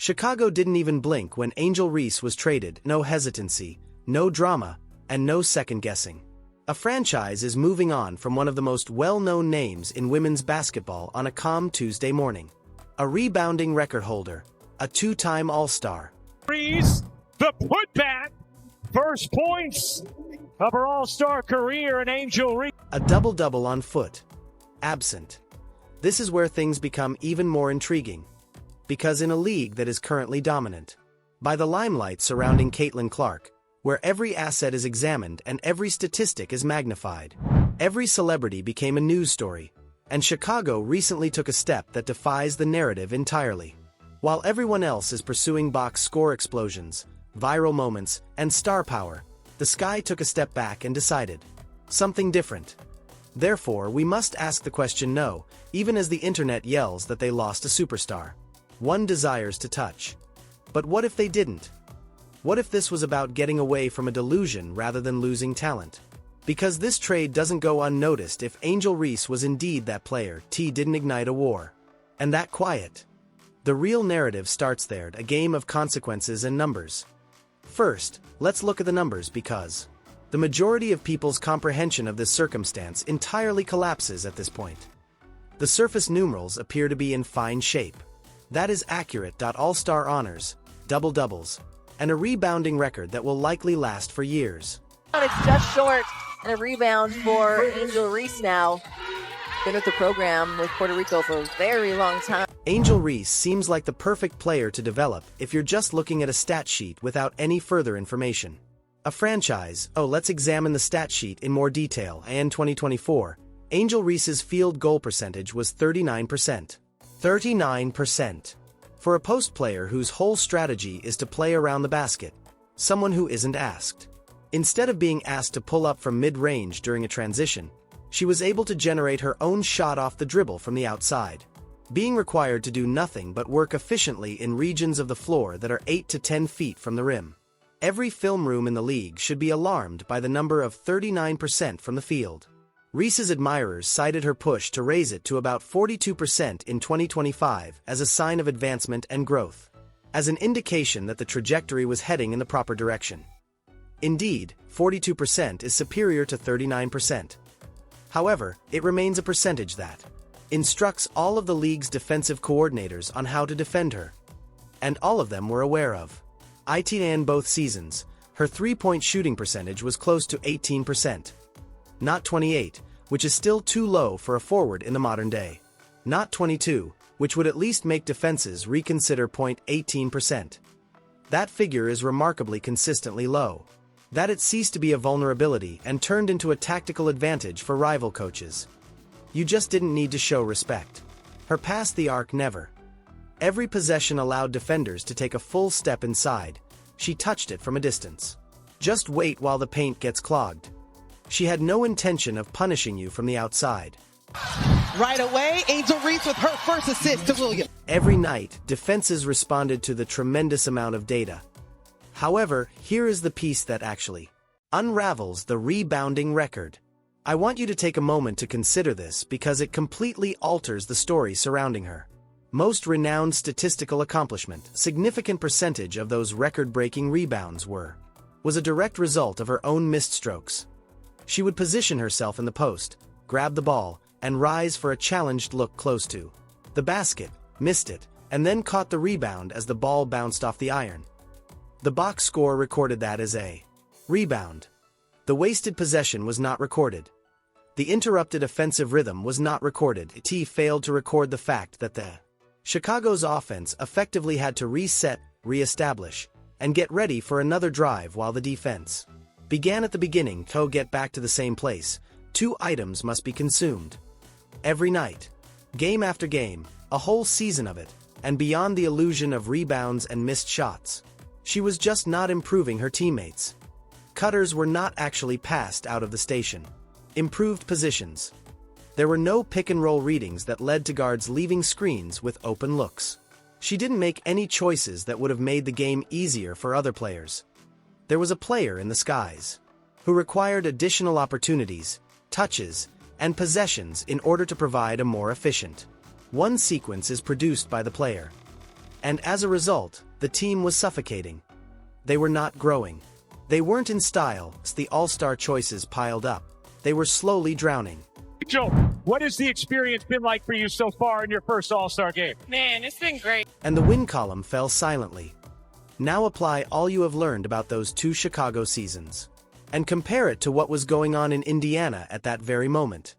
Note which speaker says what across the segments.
Speaker 1: Chicago didn't even blink when Angel Reese was traded. No hesitancy, no drama, and no second guessing. A franchise is moving on from one of the most well-known names in women's basketball on a calm Tuesday morning. A rebounding record holder, a two-time All-Star.
Speaker 2: Reese, the putback, first points of her All-Star career in Angel Reese.
Speaker 1: A double-double on foot. Absent. This is where things become even more intriguing. Because in a league that is currently dominant by the limelight surrounding Caitlin Clark, where every asset is examined and every statistic is magnified, every celebrity became a news story, and Chicago recently took a step that defies the narrative entirely. While everyone else is pursuing box score explosions, viral moments, and star power, the Sky took a step back and decided something different. Therefore, we must ask the question no, even as the internet yells that they lost a superstar one desires to touch. But what if they didn't? What if this was about getting away from a delusion rather than losing talent? Because this trade doesn't go unnoticed. If Angel Reese was indeed that player, T didn't ignite a war. And that quiet. The real narrative starts there, a game of consequences and numbers. First, let's look at the numbers because the majority of people's comprehension of this circumstance entirely collapses at this point. The surface numerals appear to be in fine shape. That is accurate. All-star honors, double-doubles, and a rebounding record that will likely last for years.
Speaker 3: It's just short, and a rebound for Angel Reese now. Been with the program with Puerto Rico for a very long time.
Speaker 1: Angel Reese seems like the perfect player to develop if you're just looking at a stat sheet without any further information. A franchise. Let's examine the stat sheet in more detail. In 2024, Angel Reese's field goal percentage was 39%. 39%. For a post player whose whole strategy is to play around the basket, someone who isn't asked. Instead of being asked to pull up from mid-range during a transition, she was able to generate her own shot off the dribble from the outside, being required to do nothing but work efficiently in regions of the floor that are 8 to 10 feet from the rim. Every film room in the league should be alarmed by the number of 39% from the field. Reese's admirers cited her push to raise it to about 42% in 2025 as a sign of advancement and growth, as an indication that the trajectory was heading in the proper direction. Indeed, 42% is superior to 39%. However, it remains a percentage that instructs all of the league's defensive coordinators on how to defend her. And all of them were aware of. In both seasons, her three-point shooting percentage was close to 18%. Not 28, which is still too low for a forward in the modern day. Not 22, which would at least make defenses reconsider. 18%. That figure is remarkably consistently low. That it ceased to be a vulnerability and turned into a tactical advantage for rival coaches. You just didn't need to show respect. Her past the arc never. Every possession allowed defenders to take a full step inside. She touched it from a distance. Just wait while the paint gets clogged. She had no intention of punishing you from the outside.
Speaker 4: Right away, Angel Reese with her first assist to Williams.
Speaker 1: Every night, defenses responded to the tremendous amount of data. However, here is the piece that actually unravels the rebounding record. I want you to take a moment to consider this because it completely alters the story surrounding her. Most renowned statistical accomplishment, significant percentage of those record-breaking rebounds was a direct result of her own missed strokes. She would position herself in the post, grab the ball, and rise for a challenged look close to the basket, missed it, and then caught the rebound as the ball bounced off the iron. The box score recorded that as a rebound. The wasted possession was not recorded. The interrupted offensive rhythm was not recorded. T failed to record the fact that the Chicago's offense effectively had to reset, reestablish, and get ready for another drive while the defense began at the beginning. To get back to the same place, 2 items must be consumed. Every night. Game after game, a whole season of it, and beyond the illusion of rebounds and missed shots. She was just not improving her teammates. Cutters were not actually passed out of the station. Improved positions. There were no pick-and-roll readings that led to guards leaving screens with open looks. She didn't make any choices that would have made the game easier for other players. There was a player in the skies who required additional opportunities, touches, and possessions in order to provide a more efficient. One sequence is produced by the player. And as a result, the team was suffocating. They were not growing. They weren't in style, as the all-star choices piled up. They were slowly drowning.
Speaker 2: Angel, what has the experience been like for you so far in your first All-Star game?
Speaker 5: Man, it's been great.
Speaker 1: And the win column fell silently. Now apply all you have learned about those 2 Chicago seasons. And compare it to what was going on in Indiana at that very moment.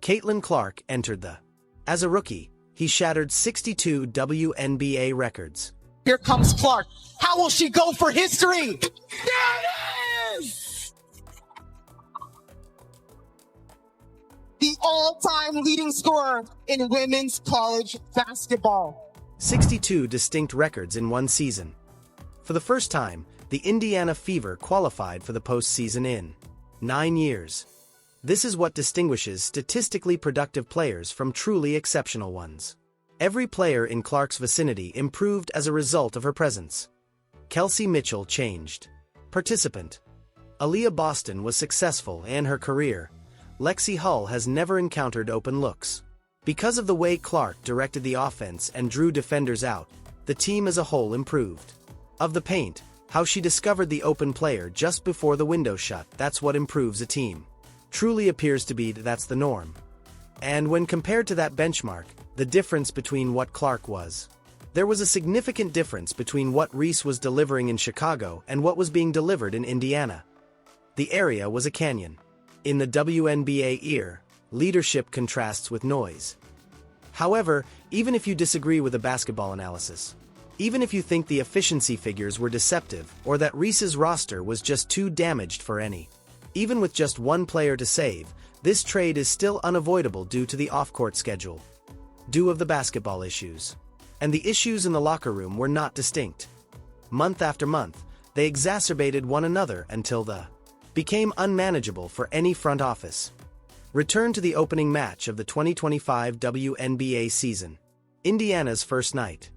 Speaker 1: Caitlin Clark entered the. As a rookie, he shattered 62 WNBA records.
Speaker 4: Here comes Clark. How will she go for history? There it is! The all-time leading scorer in women's college basketball.
Speaker 1: 62 distinct records in one season. For the first time, the Indiana Fever qualified for the postseason in 9 years. This is what distinguishes statistically productive players from truly exceptional ones. Every player in Clark's vicinity improved as a result of her presence. Kelsey Mitchell changed. Participant. Aaliyah Boston was successful in her career. Lexi Hull has never encountered open looks. Because of the way Clark directed the offense and drew defenders out, the team as a whole improved. Of the paint, how she discovered the open player just before the window shut, that's what improves a team. Truly appears to be that's the norm. And when compared to that benchmark, the difference between what Clark was. There was a significant difference between what Reese was delivering in Chicago and what was being delivered in Indiana. The area was a canyon. In the WNBA era, leadership contrasts with noise. However, even if you disagree with the basketball analysis, even if you think the efficiency figures were deceptive or that Reese's roster was just too damaged for any, even with just one player to save, this trade is still unavoidable due to the off-court schedule. Due of the basketball issues. And the issues in the locker room were not distinct. Month after month, they exacerbated one another until the became unmanageable for any front office. Return to the opening match of the 2025 WNBA season. Indiana's first night.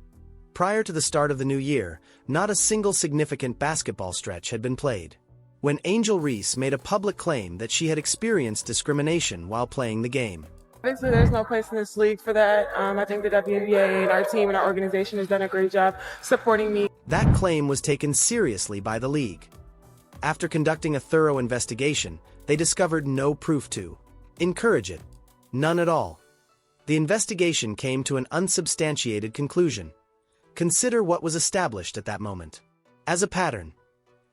Speaker 1: Prior to the start of the new year, not a single significant basketball stretch had been played. When Angel Reese made a public claim that she had experienced discrimination while playing the game.
Speaker 5: Obviously, there's no place in this league for that. I think the WNBA and our team and our organization has done a great job supporting me.
Speaker 1: That claim was taken seriously by the league. After conducting a thorough investigation, they discovered no proof to encourage it. None at all. The investigation came to an unsubstantiated conclusion. Consider what was established at that moment. As a pattern,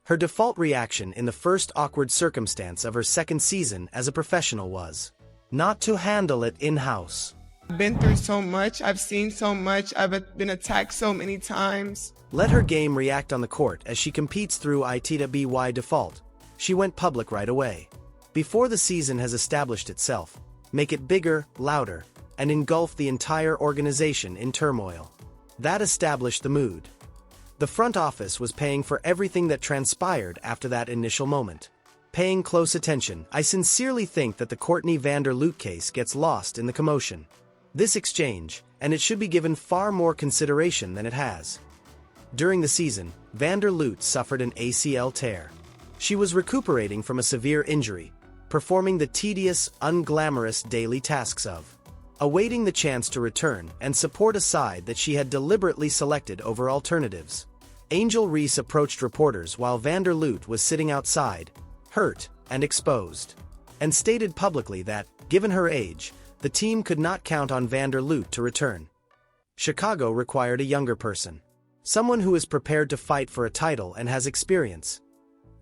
Speaker 1: her default reaction in the first awkward circumstance of her second season as a professional was not to handle it in-house.
Speaker 6: I've been through so much, I've seen so much, I've been attacked so many times.
Speaker 1: Let her game react on the court as she competes through it to by default. She went public right away. Before the season has established itself, make it bigger, louder, and engulf the entire organization in turmoil. That established the mood. The front office was paying for everything that transpired after that initial moment. Paying close attention, I sincerely think that the Courtney Vanderloot case gets lost in the commotion. This exchange, and it should be given far more consideration than it has. During the season, Vanderloot suffered an ACL tear. She was recuperating from a severe injury, performing the tedious, unglamorous daily tasks of awaiting the chance to return and support a side that she had deliberately selected over alternatives. Angel Reese approached reporters while Vanderloot was sitting outside, hurt and exposed, and stated publicly that, given her age, the team could not count on Vanderloot to return. Chicago required a younger person. Someone who is prepared to fight for a title and has experience.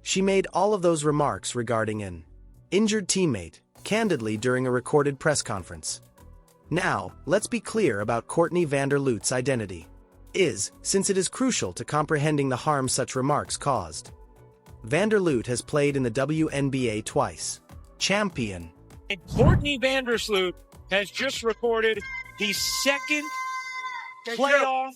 Speaker 1: She made all of those remarks regarding an injured teammate, candidly during a recorded press conference. Now, let's be clear about Courtney Vanderloot's identity. Since it is crucial to comprehending the harm such remarks caused. Vanderloot has played in the WNBA twice. Champion.
Speaker 2: And Courtney Vandersloot has just recorded the second playoff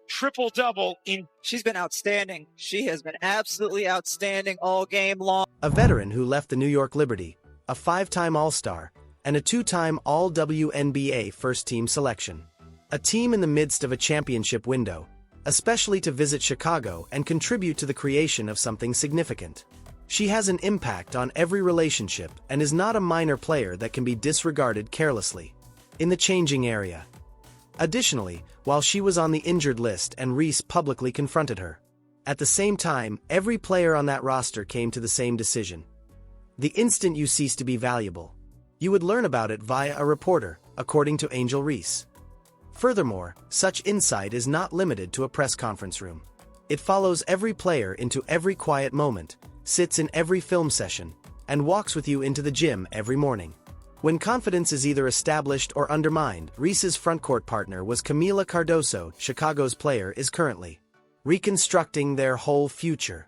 Speaker 2: triple-double in...
Speaker 7: She's been outstanding. She has been absolutely outstanding all game long.
Speaker 1: A veteran who left the New York Liberty, a 5-time All-Star, and a 2-time All-WNBA first-team selection. A team in the midst of a championship window, especially to visit Chicago and contribute to the creation of something significant. She has an impact on every relationship and is not a minor player that can be disregarded carelessly. In the changing area. Additionally, while she was on the injured list and Reese publicly confronted her. At the same time, every player on that roster came to the same decision. The instant you cease to be valuable, you would learn about it via a reporter, according to Angel Reese. Furthermore, such insight is not limited to a press conference room. It follows every player into every quiet moment, sits in every film session, and walks with you into the gym every morning. When confidence is either established or undermined, Reese's frontcourt partner was Camila Cardoso. Chicago's player is currently reconstructing their whole future.